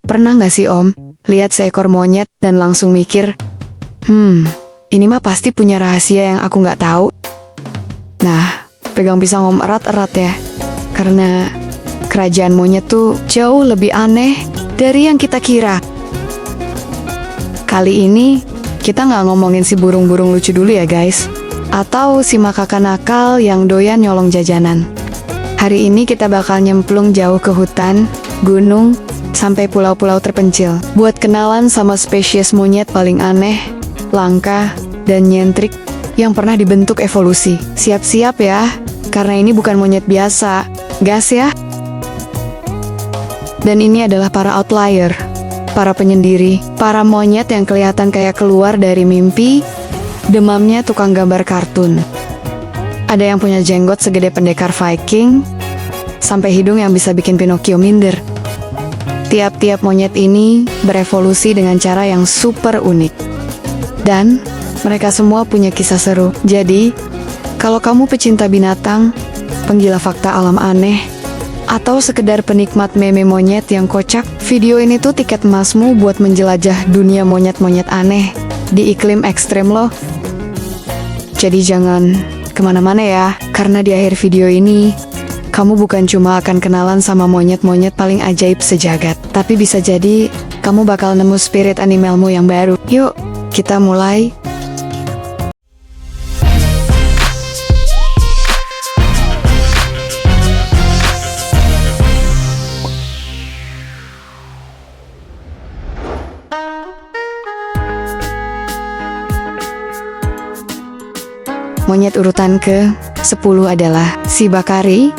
Pernah nggak sih Om, lihat seekor monyet dan langsung mikir, ini mah pasti punya rahasia yang aku nggak tahu. Nah, pegang pisang Om erat-erat ya, karena kerajaan monyet tuh jauh lebih aneh dari yang kita kira. Kali ini, kita nggak ngomongin si burung-burung lucu dulu ya guys, atau si makaka nakal yang doyan nyolong jajanan. Hari ini kita bakal nyemplung jauh ke hutan, gunung, sampai pulau-pulau terpencil, buat kenalan sama spesies monyet paling aneh, langka, dan nyentrik yang pernah dibentuk evolusi. Siap-siap ya, karena ini bukan monyet biasa. Gas ya! Dan ini adalah para outlier, para penyendiri, para monyet yang kelihatan kayak keluar dari mimpi, demamnya tukang gambar kartun. Ada yang punya jenggot segede pendekar Viking, sampai hidung yang bisa bikin Pinocchio minder. Tiap-tiap monyet ini berevolusi dengan cara yang super unik. Dan mereka semua punya kisah seru. Jadi, kalau kamu pecinta binatang, penggila fakta alam aneh, atau sekedar penikmat meme monyet yang kocak, video ini tuh tiket emasmu buat menjelajah dunia monyet-monyet aneh di iklim ekstrem loh. Jadi jangan kemana-mana ya, karena di akhir video ini, kamu bukan cuma akan kenalan sama monyet-monyet paling ajaib sejagat, tapi bisa jadi kamu bakal nemu spirit animalmu yang baru. Yuk, kita mulai. Monyet urutan ke-10 adalah si Bakari.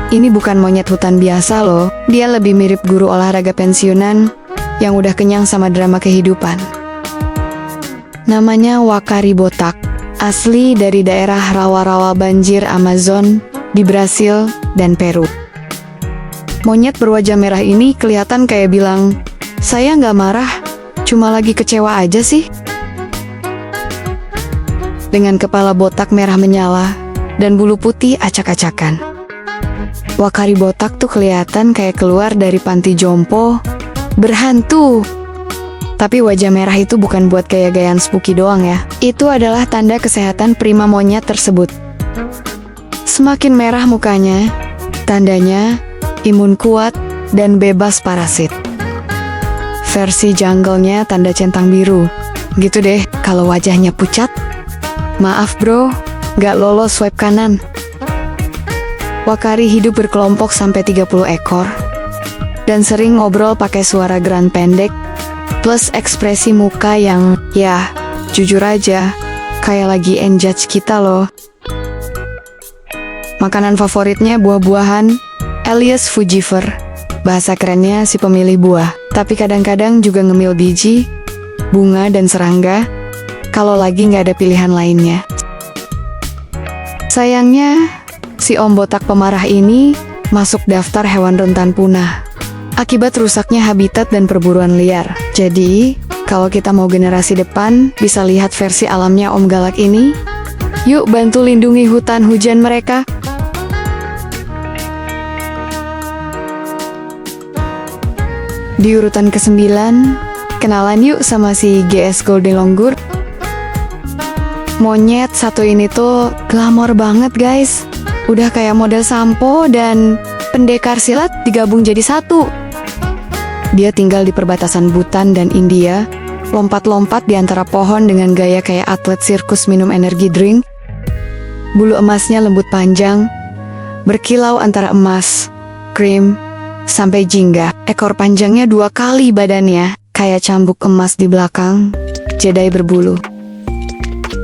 Ini bukan monyet hutan biasa loh, dia lebih mirip guru olahraga pensiunan yang udah kenyang sama drama kehidupan. Namanya Wakari botak, asli dari daerah rawa-rawa banjir Amazon di Brasil dan Peru. Monyet berwajah merah ini kelihatan kayak bilang, "Saya nggak marah, cuma lagi kecewa aja sih." Dengan kepala botak merah menyala dan bulu putih acak-acakan. Wakari botak tuh kelihatan kayak keluar dari panti jompo, berhantu. Tapi wajah merah itu bukan buat gaya-gayaan spooky doang ya. Itu adalah tanda kesehatan prima monyet tersebut. Semakin merah mukanya, tandanya imun kuat dan bebas parasit. Versi jungle-nya tanda centang biru. Gitu deh, kalau wajahnya pucat, maaf bro, gak lolos swipe kanan. Wakari hidup berkelompok sampai 30 ekor, dan sering ngobrol pakai suara grunt pendek, plus ekspresi muka yang, ya, jujur aja, kayak lagi enjudge kita loh. Makanan favoritnya buah-buahan, alias Fujiver, bahasa kerennya si pemilih buah, tapi kadang-kadang juga ngemil biji, bunga dan serangga, kalau lagi nggak ada pilihan lainnya. Sayangnya, si Om Botak pemarah ini masuk daftar hewan rentan punah akibat rusaknya habitat dan perburuan liar. Jadi, kalau kita mau generasi depan bisa lihat versi alamnya Om Galak ini, yuk bantu lindungi hutan hujan mereka. Di urutan ke-9, kenalan yuk sama si GS Golden Longur. Monyet satu ini tuh glamor banget guys. Udah kayak model sampo dan pendekar silat digabung jadi satu. Dia tinggal di perbatasan Bhutan dan India, lompat-lompat di antara pohon dengan gaya kayak atlet sirkus minum energi drink. Bulu emasnya lembut panjang, berkilau antara emas, krim, sampai jingga. Ekor panjangnya 2 kali badannya, kayak cambuk emas di belakang, jadai berbulu.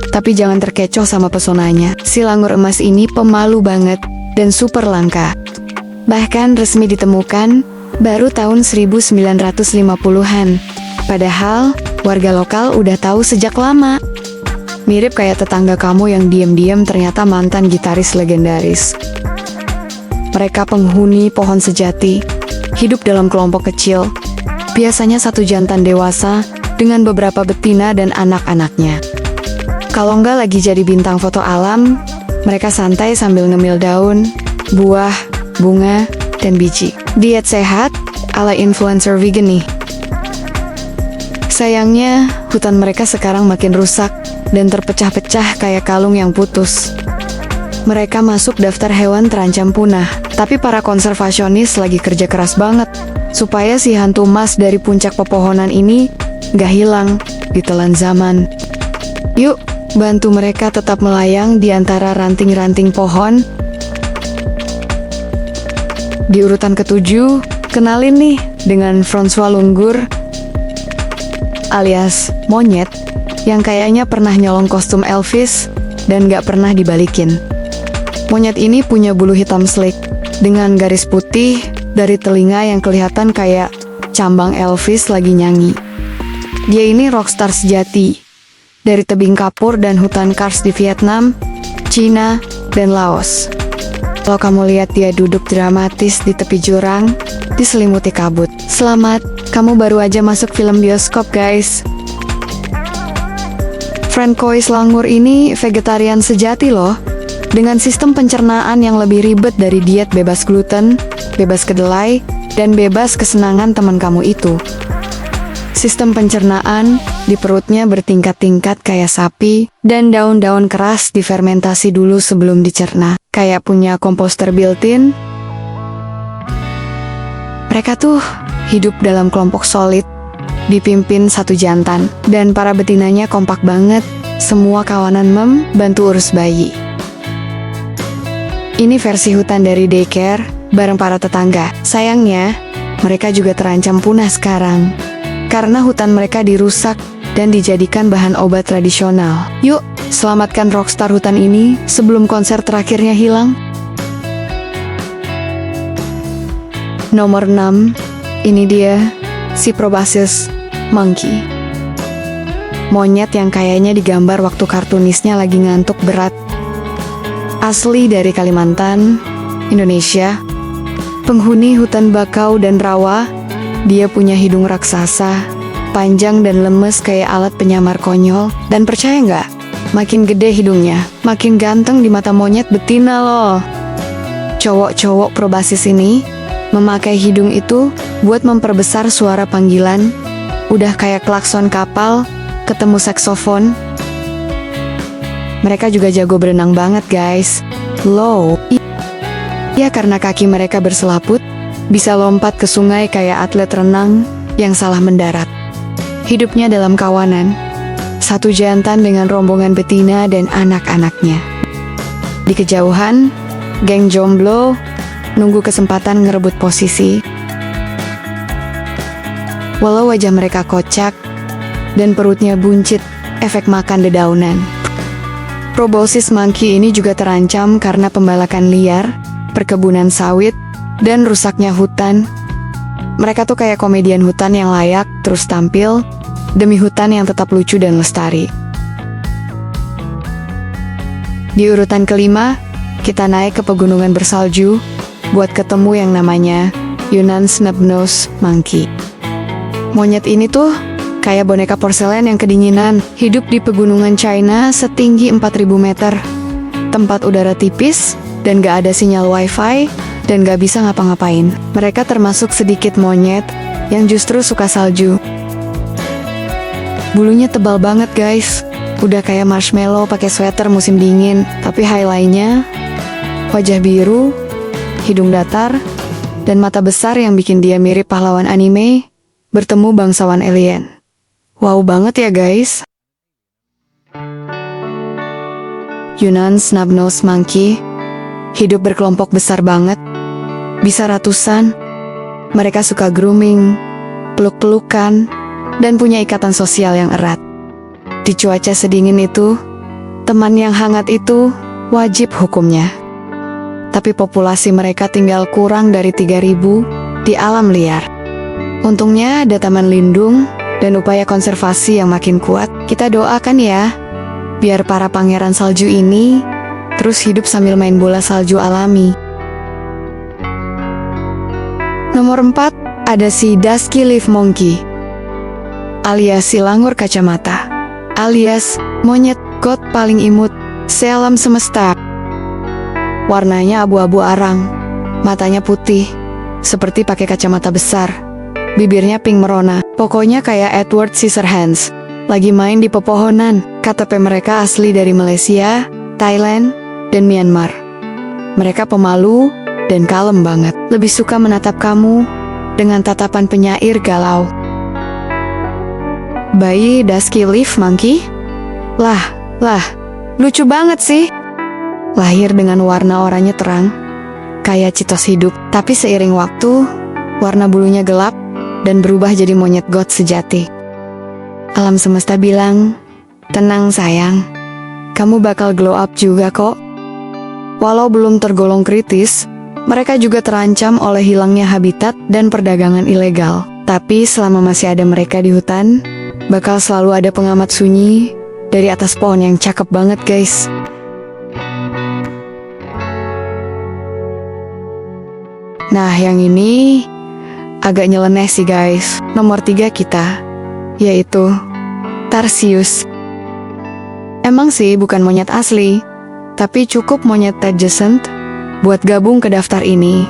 Tapi jangan terkecoh sama pesonanya. Si langur emas ini pemalu banget dan super langka. Bahkan resmi ditemukan baru tahun 1950-an. Padahal warga lokal udah tahu sejak lama. Mirip kayak tetangga kamu yang diam-diam ternyata mantan gitaris legendaris. Mereka penghuni pohon sejati, hidup dalam kelompok kecil. Biasanya satu jantan dewasa dengan beberapa betina dan anak-anaknya. Kalau nggak lagi jadi bintang foto alam, mereka santai sambil ngemil daun, buah, bunga, dan biji. Diet sehat ala influencer vegan nih. Sayangnya, hutan mereka sekarang makin rusak dan terpecah-pecah kayak kalung yang putus. Mereka masuk daftar hewan terancam punah, tapi para konservasionis lagi kerja keras banget supaya si hantu emas dari puncak pepohonan ini gak hilang ditelan zaman. Yuk, bantu mereka tetap melayang di antara ranting-ranting pohon. Di urutan ke-7, kenalin nih dengan François Lunggur alias monyet yang kayaknya pernah nyolong kostum Elvis dan gak pernah dibalikin. Monyet ini punya bulu hitam slick dengan garis putih dari telinga yang kelihatan kayak cambang Elvis lagi nyanyi. Dia ini rockstar sejati dari tebing kapur dan hutan kars di Vietnam, Cina, dan Laos. Kalau kamu lihat dia duduk dramatis di tepi jurang, diselimuti kabut. Selamat, kamu baru aja masuk film bioskop, guys. François Lunggur ini vegetarian sejati loh, dengan sistem pencernaan yang lebih ribet dari diet bebas gluten, bebas kedelai, dan bebas kesenangan teman kamu itu. Sistem pencernaan di perutnya bertingkat-tingkat kayak sapi, dan daun-daun keras difermentasi dulu sebelum dicerna. Kayak punya komposter built-in. Mereka tuh hidup dalam kelompok solid, dipimpin satu jantan, dan para betinanya kompak banget, semua kawanan bantu urus bayi. Ini versi hutan dari daycare, bareng para tetangga. Sayangnya, mereka juga terancam punah sekarang, karena hutan mereka dirusak dan dijadikan bahan obat tradisional. Yuk, selamatkan rockstar hutan ini sebelum konser terakhirnya hilang. Nomor 6, ini dia, si proboscis monkey. Monyet yang kayaknya digambar waktu kartunisnya lagi ngantuk berat. Asli dari Kalimantan, Indonesia. Penghuni hutan bakau dan rawa, dia punya hidung raksasa, panjang dan lemes kayak alat penyamar konyol. Dan percaya nggak? Makin gede hidungnya, makin ganteng di mata monyet betina loh. Cowok-cowok proboscis ini memakai hidung itu buat memperbesar suara panggilan. Udah kayak klakson kapal ketemu saksofon. Mereka juga jago berenang banget, guys. Low. Ya karena kaki mereka berselaput, bisa lompat ke sungai kayak atlet renang yang salah mendarat. Hidupnya dalam kawanan, satu jantan dengan rombongan betina dan anak-anaknya. Di kejauhan, geng jomblo nunggu kesempatan ngerebut posisi. Walau wajah mereka kocak dan perutnya buncit, efek makan dedaunan. Proboscis monkey ini juga terancam karena pembalakan liar, perkebunan sawit, dan rusaknya hutan. Mereka tuh kayak komedian hutan yang layak terus tampil demi hutan yang tetap lucu dan lestari. Di urutan ke-5, kita naik ke pegunungan bersalju buat ketemu yang namanya Yunnan Snub-nosed Monkey. Monyet ini tuh kayak boneka porselen yang kedinginan, hidup di pegunungan China setinggi 4.000 meter. Tempat udara tipis dan gak ada sinyal wifi dan gak bisa ngapa-ngapain. Mereka termasuk sedikit monyet yang justru suka salju. Bulunya tebal banget, guys. Udah kayak marshmallow pakai sweater musim dingin. Tapi highlightnya wajah biru, hidung datar, dan mata besar yang bikin dia mirip pahlawan anime bertemu bangsawan alien. Wow banget ya, guys. Yunnan Snub-nosed Monkey hidup berkelompok besar banget. Bisa ratusan. Mereka suka grooming, peluk-pelukan, dan punya ikatan sosial yang erat. Di cuaca sedingin itu, teman yang hangat itu wajib hukumnya. Tapi populasi mereka tinggal kurang dari 3.000 di alam liar. Untungnya ada taman lindung dan upaya konservasi yang makin kuat. Kita doakan ya, biar para pangeran salju ini terus hidup sambil main bola salju alami. Nomor 4, ada si Dusky Leaf Monkey, alias si langur kacamata, alias monyet god paling imut sealam semesta. Warnanya abu-abu arang, matanya putih, seperti pakai kacamata besar. Bibirnya pink merona, pokoknya kayak Edward Scissorhands. Lagi main di pepohonan. KTP mereka asli dari Malaysia, Thailand, dan Myanmar. Mereka pemalu dan kalem banget. Lebih suka menatap kamu dengan tatapan penyair galau. Bayi Dusky Leaf Monkey? Lah, lucu banget sih. Lahir dengan warna oranye terang, kayak citos hidup. Tapi seiring waktu, warna bulunya gelap dan berubah jadi monyet goth sejati. Alam semesta bilang, tenang sayang, kamu bakal glow up juga kok. Walau belum tergolong kritis, mereka juga terancam oleh hilangnya habitat dan perdagangan ilegal. Tapi selama masih ada mereka di hutan, bakal selalu ada pengamat sunyi dari atas pohon yang cakep banget guys. Nah yang ini agak nyeleneh sih guys. Nomor 3 kita, yaitu Tarsius. Emang sih bukan monyet asli, tapi cukup monyet adjacent buat gabung ke daftar ini.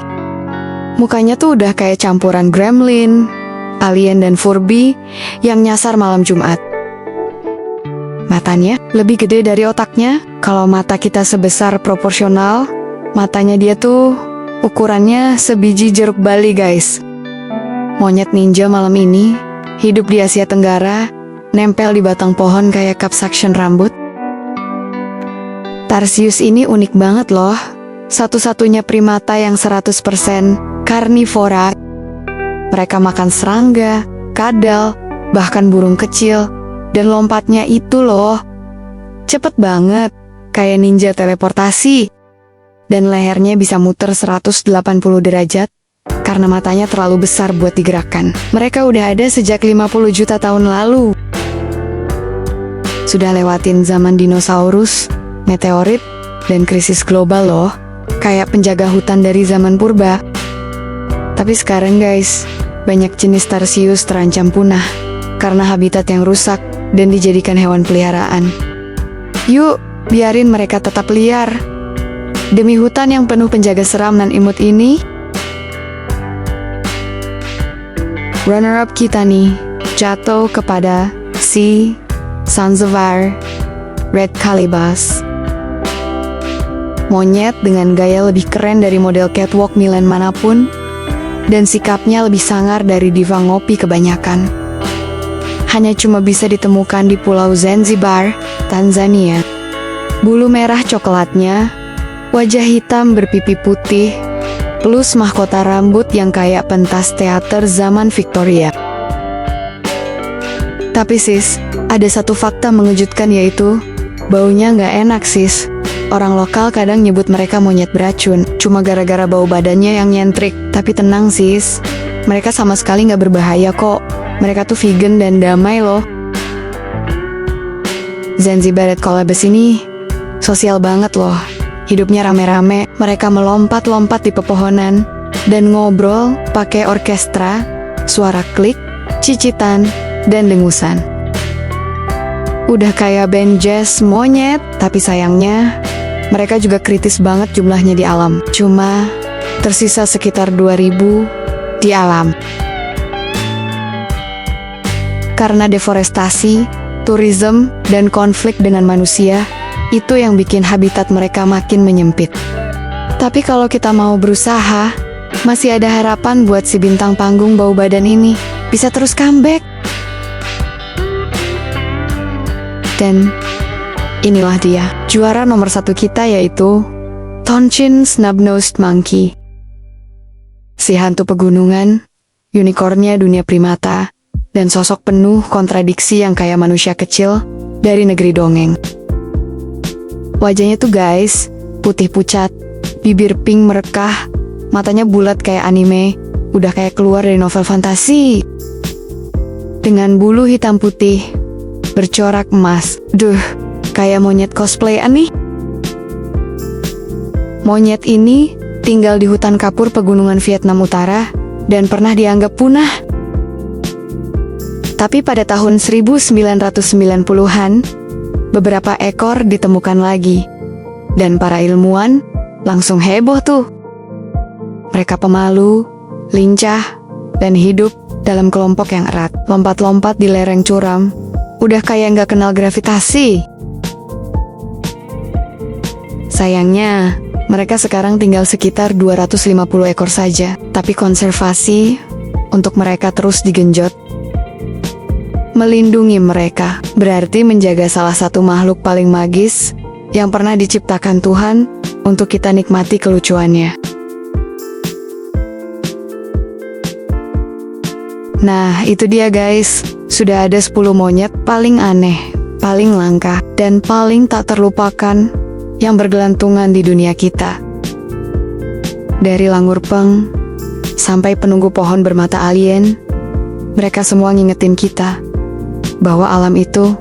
Mukanya tuh udah kayak campuran gremlin, alien dan Furby yang nyasar malam Jumat. Matanya lebih gede dari otaknya. Kalau mata kita sebesar proporsional, matanya dia tuh ukurannya sebiji jeruk bali guys. Monyet ninja malam ini hidup di Asia Tenggara, nempel di batang pohon kayak cup suction rambut. Tarsius ini unik banget loh. Satu-satunya primata yang 100% karnivora. Mereka makan serangga, kadal, bahkan burung kecil. Dan lompatnya itu loh, cepet banget, kayak ninja teleportasi. Dan lehernya bisa muter 180 derajat, karena matanya terlalu besar buat digerakkan. Mereka udah ada sejak 50 juta tahun lalu. Sudah lewatin zaman dinosaurus, meteorit, dan krisis global loh. Kayak penjaga hutan dari zaman purba. Tapi sekarang guys, banyak jenis Tarsius terancam punah karena habitat yang rusak dan dijadikan hewan peliharaan. Yuk, biarin mereka tetap liar. Demi hutan yang penuh penjaga seram dan imut ini. Runner-up kita nih, jatuh kepada si Zanzibar Red Calibas. Monyet dengan gaya lebih keren dari model catwalk Milan manapun, dan sikapnya lebih sangar dari diva ngopi kebanyakan. Hanya cuma bisa ditemukan di Pulau Zanzibar, Tanzania. Bulu merah coklatnya, wajah hitam berpipi putih, plus mahkota rambut yang kayak pentas teater zaman Victoria. Tapi sis, ada satu fakta mengejutkan yaitu, baunya nggak enak sis. Orang lokal kadang nyebut mereka monyet beracun, cuma gara-gara bau badannya yang nyentrik. Tapi tenang sis, mereka sama sekali nggak berbahaya kok. Mereka tuh vegan dan damai loh. Zanzibar Red Calibas ini sosial banget loh. Hidupnya rame-rame, mereka melompat-lompat di pepohonan dan ngobrol pakai orkestra, suara klik, cicitan, dan dengusan. Udah kayak band jazz monyet, tapi sayangnya mereka juga kritis banget jumlahnya di alam. Cuma tersisa sekitar 2000 di alam. Karena deforestasi, tourism, dan konflik dengan manusia, itu yang bikin habitat mereka makin menyempit. Tapi kalau kita mau berusaha, masih ada harapan buat si bintang panggung bau badan ini bisa terus comeback. Dan inilah dia, juara nomor 1 kita yaitu Tonchin Snub-Nosed Monkey. Si hantu pegunungan, unicornnya dunia primata, dan sosok penuh kontradiksi yang kayak manusia kecil dari negeri dongeng. Wajahnya tuh guys, putih pucat, bibir pink merekah, matanya bulat kayak anime, udah kayak keluar dari novel fantasi. Dengan bulu hitam putih, bercorak emas, duh, kayak monyet cosplayan nih. Monyet ini tinggal di hutan kapur pegunungan Vietnam Utara dan pernah dianggap punah. Tapi pada tahun 1990-an, beberapa ekor ditemukan lagi. Dan para ilmuwan langsung heboh tuh. Mereka pemalu, lincah, dan hidup dalam kelompok yang erat. Lompat-lompat di lereng curam, udah kayak nggak kenal gravitasi. Sayangnya, mereka sekarang tinggal sekitar 250 ekor saja. Tapi konservasi untuk mereka terus digenjot. Melindungi mereka berarti menjaga salah satu makhluk paling magis yang pernah diciptakan Tuhan untuk kita nikmati kelucuannya. Nah, itu dia guys. Sudah ada 10 monyet paling aneh, paling langka, dan paling tak terlupakan yang bergelantungan di dunia kita. Dari langur peng sampai penunggu pohon bermata alien, mereka semua ngingetin kita bahwa alam itu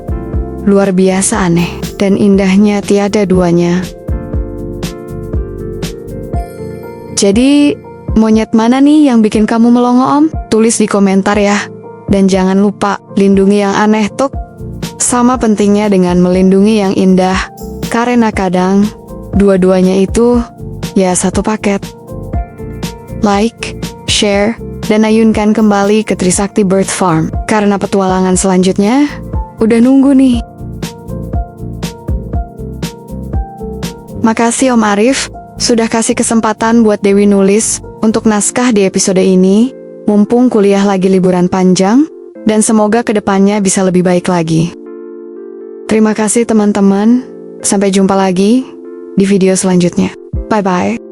luar biasa aneh dan indahnya tiada duanya. Jadi, monyet mana nih yang bikin kamu melongo, Om? Tulis di komentar ya. Dan jangan lupa, lindungi yang aneh tuh sama pentingnya dengan melindungi yang indah. Karena kadang, dua-duanya itu ya satu paket. Like, share, dan ayunkan kembali ke Trisakti Bird Farm. Karena petualangan selanjutnya udah nunggu nih. Makasih Om Arif, sudah kasih kesempatan buat Dewi nulis untuk naskah di episode ini. Mumpung kuliah lagi liburan panjang, dan semoga kedepannya bisa lebih baik lagi. Terima kasih teman-teman. Sampai jumpa lagi di video selanjutnya. Bye-bye.